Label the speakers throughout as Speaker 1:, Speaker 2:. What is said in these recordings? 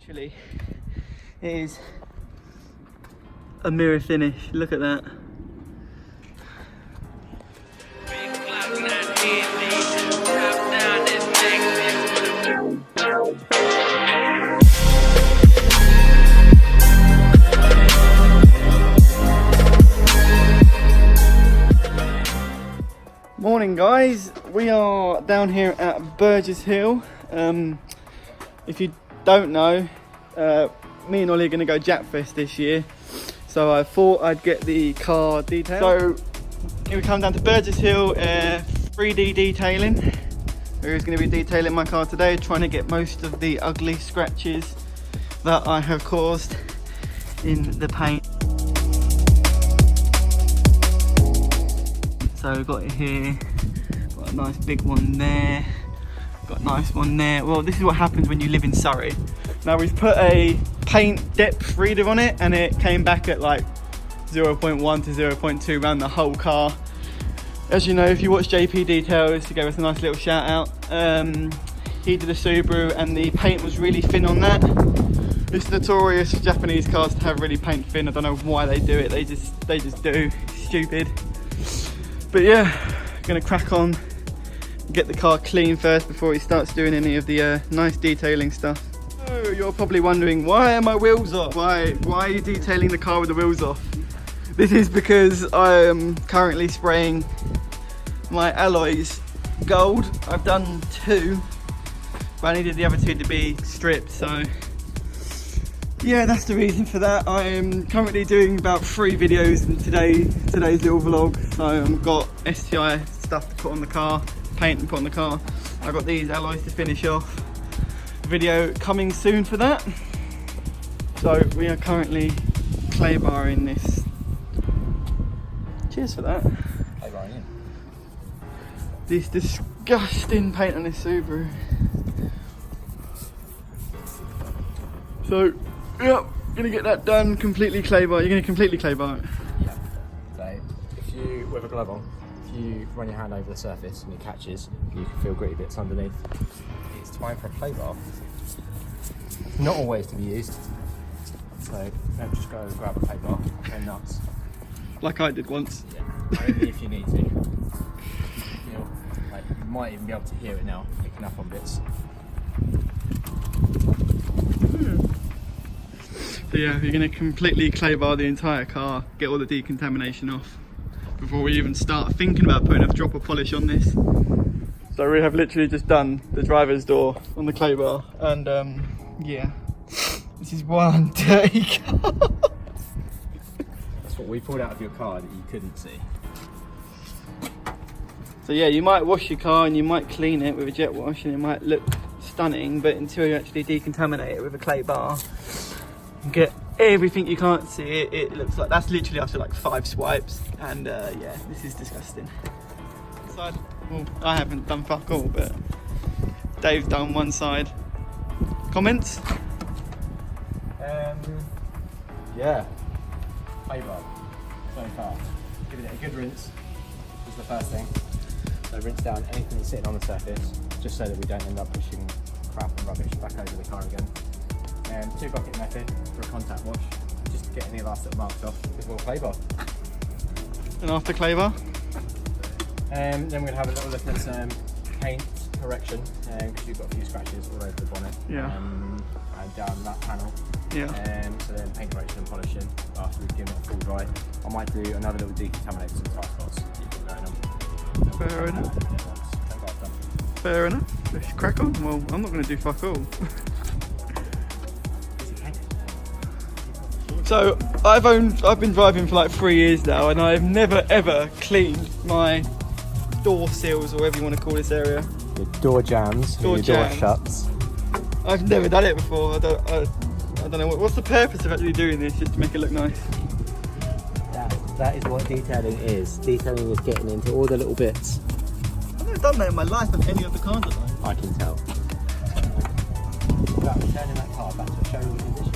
Speaker 1: Literally, it is a mirror finish. Look at that. Morning guys, we are down here at Burgess Hill. If you don't know, me and Ollie are going to go Japfest this year, so I thought I'd get the car detailed. So here we come down to Burgess Hill, 3D detailing. Who's going to be detailing my car today, trying to get most of the ugly scratches that I have caused in the paint. So we've got it here, got a nice big one there, got a nice one there. Well, this is what happens when you live in Surrey. Now we've put a paint depth reader on it and it came back at like 0.1 to 0.2 around the whole car. As you know, if you watch JP Details, he gave us a nice little shout out. He did a Subaru and the paint was really thin on that. It's notorious for Japanese cars to have really paint thin. I don't know why they do it, they just do. It's stupid. But yeah, gonna crack on, get the car clean first before he starts doing any of the nice detailing stuff. So you're probably wondering, why are my wheels off? Why are you detailing the car with the wheels off? This is because I am currently spraying my alloys gold. I've done 2, but I needed the other 2 to be stripped, so yeah, that's the reason for that. I am currently doing about 3 videos in today's little vlog. So I've got STI stuff to put on the car, paint and put on the car. I've got these alloys to finish off. Video coming soon for that. So we are currently clay barring this. Cheers for that.
Speaker 2: Clay barring in.
Speaker 1: This disgusting paint on this Subaru. So yeah, gonna get that done, completely clay bar. You're gonna completely clay bar it?
Speaker 2: Yeah. So if you, with a glove on, if you run your hand over the surface and it catches, you can feel gritty bits underneath. It's time for a clay bar. Not always to be used. So don't just go and grab a clay bar, go nuts.
Speaker 1: Like I did once.
Speaker 2: Yeah, only if you need to. You know, like, you might even be able to hear it now, picking up on bits.
Speaker 1: So yeah, you're going to completely clay bar the entire car, get all the decontamination off before we even start thinking about putting a drop of polish on this. So we have literally just done the driver's door on the clay bar, and yeah, this is one dirty car.
Speaker 2: That's what we pulled out of your car that you couldn't see.
Speaker 1: So yeah, you might wash your car and you might clean it with a jet wash and it might look stunning, but until you actually decontaminate it with a clay bar, get everything you can't see, it looks like that's literally after like 5 swipes, and yeah, this is disgusting. Side, well, I haven't done fuck all, but Dave's done one side. Comments?
Speaker 2: Yeah, clay bar so far. Giving it a good rinse is the first thing. So rinse down anything that's sitting on the surface, just so that we don't end up pushing crap and rubbish back over the car again. 2 bucket method for a contact wash, just to get any last little marks off with a clay bar.
Speaker 1: And after clay bar?
Speaker 2: Then we're going to have a little look at some paint correction, because you've got a few scratches all over the bonnet.
Speaker 1: Yeah.
Speaker 2: And down that panel.
Speaker 1: Yeah.
Speaker 2: So then paint correction and polishing after we've given it a full dry. I might do another little decontaminate some tight spots to keep it going on.
Speaker 1: Fair enough. Fair enough. Let's crack on. Well, I'm not going to do fuck all. So I've been driving for like 3 years now, and I've never ever cleaned my door seals, or whatever you want to call this area.
Speaker 2: Your door jambs, your door shuts.
Speaker 1: I've never done it before. I don't know what's the purpose of actually doing this, just to make it look nice.
Speaker 2: That is what detailing is. Detailing is getting into all the little bits.
Speaker 1: I've never done that in my life on any of the cars that
Speaker 2: I can tell. Without returning that car back to a showroom condition.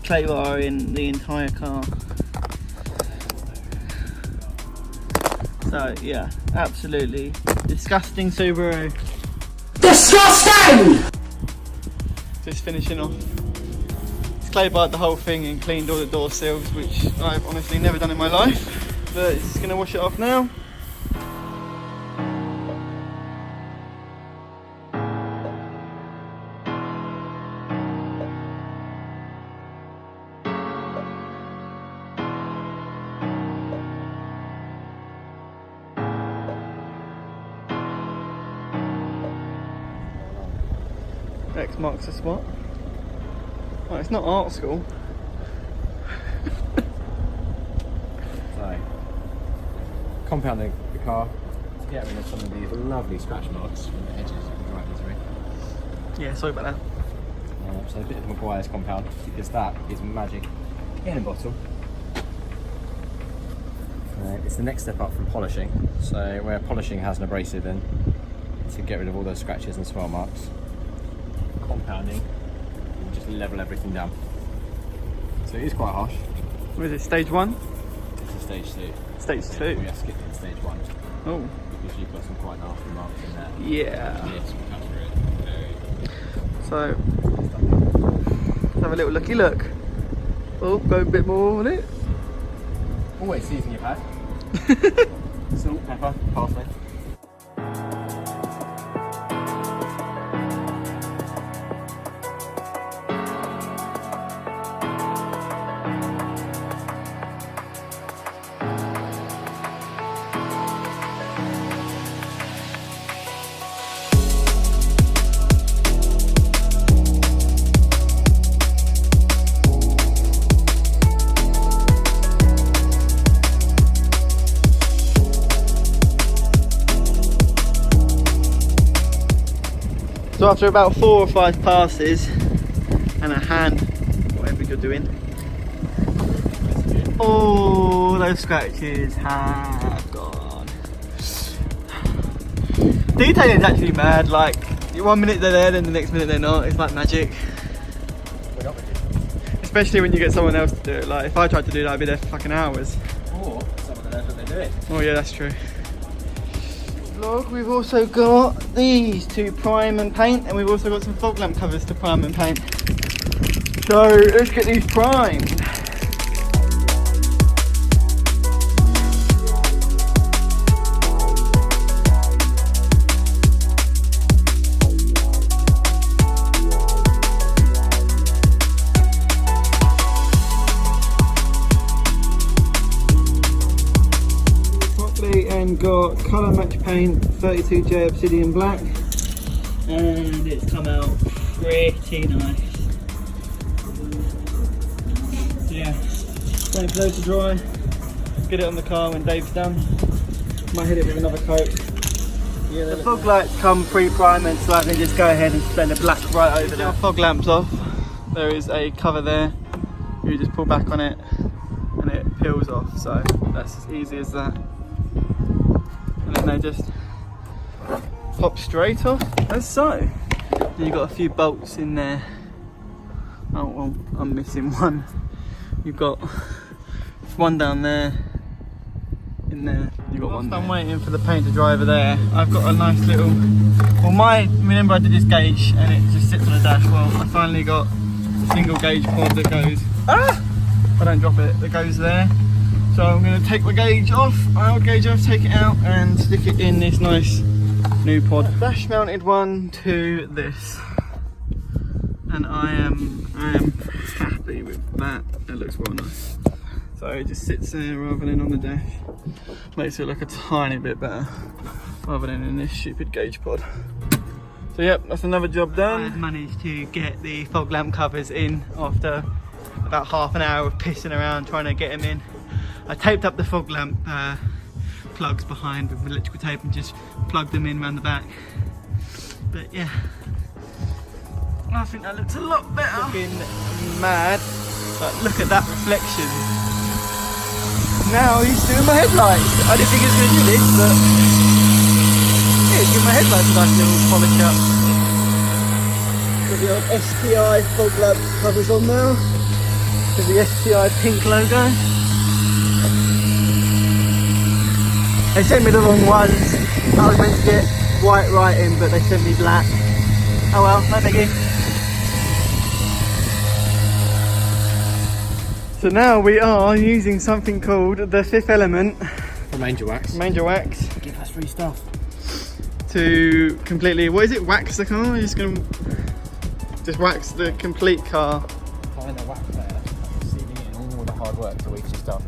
Speaker 1: clay bar in the entire car. So yeah, absolutely disgusting Subaru.
Speaker 3: Disgusting!
Speaker 1: Just finishing off clay barred the whole thing and cleaned all the door sills, which I've honestly never done in my life. But it's going to wash it off now. X marks the spot. Oh, it's not art school.
Speaker 2: So, compounding the car to get rid of some of these lovely scratch marks from the edges of the driving through.
Speaker 1: Yeah, sorry about that.
Speaker 2: So a bit of Maguire's compound, because that is magic in a bottle. It's the next step up from polishing. So where polishing has an abrasive in, to get rid of all those scratches and swirl marks. Compounding, you just level everything down. So it is quite harsh.
Speaker 1: What is it, stage 1?
Speaker 2: This is stage 2.
Speaker 1: Stage 2?
Speaker 2: We have skipped in stage 1.
Speaker 1: Oh.
Speaker 2: Because you've got some quite nasty marks in there.
Speaker 1: Yeah.
Speaker 2: Yes, we cut through it.
Speaker 1: So, let's have a little looky look. Oh, go a bit more on it.
Speaker 2: Always season your pad. Salt, pepper, parsley.
Speaker 1: So after about 4 or 5 passes and a hand, whatever you're doing, oh, those scratches have gone. Detailing is actually mad, like 1 minute they're there, then the next minute they're not. It's like magic.
Speaker 2: We're not with
Speaker 1: Especially when you get someone else to do it. Like if I tried to do that, I'd be there for fucking hours.
Speaker 2: Or someone that knows what they're doing.
Speaker 1: Oh yeah, that's true. Vlog, we've also got these to prime and paint, and we've also got some fog lamp covers to prime and paint. So let's get these primed. And got colour match paint 32J Obsidian Black, and it's come out pretty nice. So yeah, waiting for those to dry, get it on the car when Dave's done. Might hit it with another coat. Yeah, the fog lights come pre-primed, so I can just go ahead and blend the black right over there. Fog lamps off, there is a cover there, you just pull back on it and it peels off, so that's as easy as that. And then they just pop straight off, as so. Then you've got a few bolts in there. Oh well, I'm missing one. You've got one down there, in there. You've got one there. I'm waiting for the paint to dry over there. I've got a nice little, well remember I did this gauge and it just sits on the dash. Well, I finally got a single gauge pod that goes, if I don't drop it, that goes there. So I'm going to take my gauge off, my old gauge off, take it out and stick it in this nice new pod. Dash mounted one to this, and I am happy with that. It looks well nice. So it just sits there rather than on the dash. Makes it look a tiny bit better rather than in this stupid gauge pod. So yep, that's another job done. I've managed to get the fog lamp covers in after about half an hour of pissing around trying to get them in. I taped up the fog lamp plugs behind with electrical tape and just plugged them in around the back. But yeah, I think that looks a lot better. Looking mad, but look at that reflection. Now he's doing my headlights. I didn't think he was going to do this, but yeah, he's giving my headlights a nice little polish up. Got the old STI fog lamp covers on now with the STI pink logo. They sent me the wrong ones. I was meant to get white writing, but they sent me black. Oh well, no biggie. So now we are using something called the fifth element,
Speaker 2: From Angel Wax. Give us free stuff.
Speaker 1: to completely, what is it, wax the car? You're just going to just wax the complete car.
Speaker 2: Applying the wax there, sealing in all the hard work to each stuff,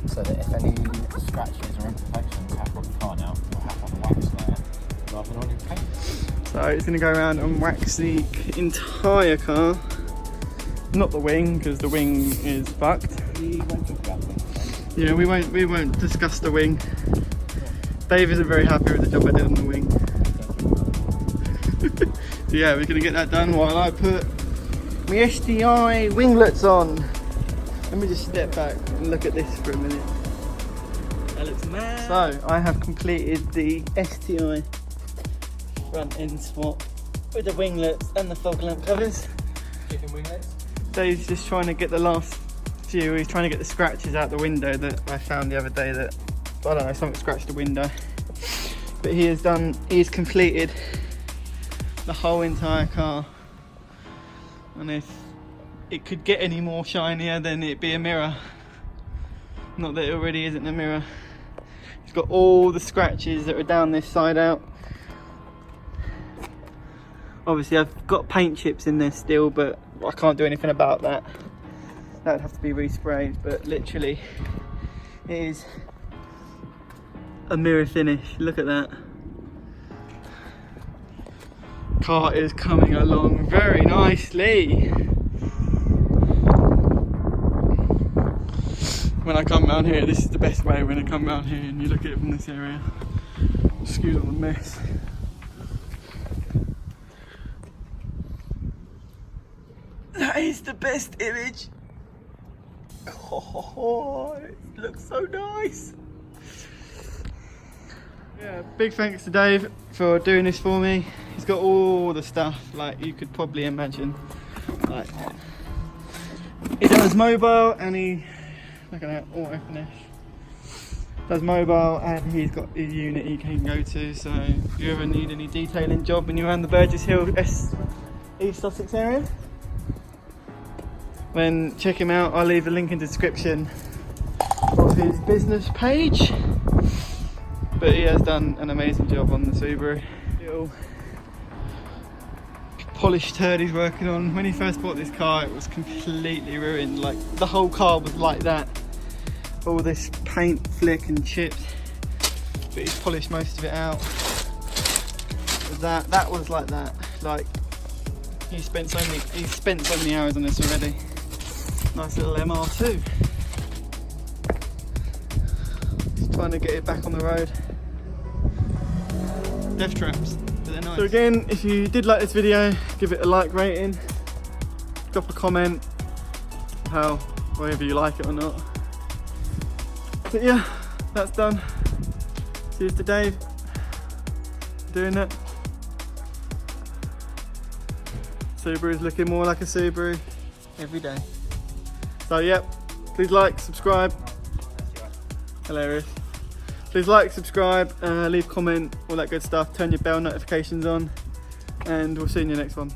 Speaker 2: so that if any scratches or imperfections happen on the car now, we'll have on the wax there rather than on your paint.
Speaker 1: So it's going to go around and wax the entire car. Not the wing, because the wing is fucked.
Speaker 2: We won't talk about the wing.
Speaker 1: Yeah, we won't discuss the wing. Dave isn't very happy with the job I did on the wing. So yeah, we're gonna get that done while I put my STI winglets on. Let me just step back and look at this for a minute. That looks mad. So I have completed the STI front end swap with the winglets and the fog lamp covers.
Speaker 2: Chicken winglets.
Speaker 1: Dave's just trying to get the last few. He's trying to get the scratches out the window that I found the other day that, I don't know, something scratched the window. But he's completed the whole entire car. And if it could get any more shinier, then it'd be a mirror. Not that it already isn't a mirror. He's got all the scratches that are down this side out. Obviously I've got paint chips in there still, but I can't do anything about that. That would have to be resprayed, but literally it is a mirror finish. Look at that. Car is coming along very nicely. When I come round here, this is the best way when I come round here and you look at it from this area. Excuse all the mess. That is the best image. Oh, it looks so nice. Yeah, big thanks to Dave for doing this for me. He's got all the stuff like you could probably imagine. Like, he does mobile and he, look at that, auto finish. Does mobile and he's got his unit he can go to. So if you ever need any detailing job when you're around the Burgess Hill East Sussex area, then check him out. I'll leave the link in the description of his business page. But he has done an amazing job on the Subaru. Little polished turd he's working on. When he first bought this car, it was completely ruined. Like the whole car was like that. All this paint flick and chips. But he's polished most of it out. That was like that. Like he spent so many hours on this already. Nice little MR2. Just trying to get it back on the road. Death traps, but they're nice. So again, if you did like this video, give it a like rating. Drop a comment, whether you like it or not. But yeah, that's done. Cheers to Dave doing it. Subaru's looking more like a Subaru every day. So yep, please like, subscribe. Hilarious. Please like, subscribe, leave comment, all that good stuff. Turn your bell notifications on, and we'll see you in your next one.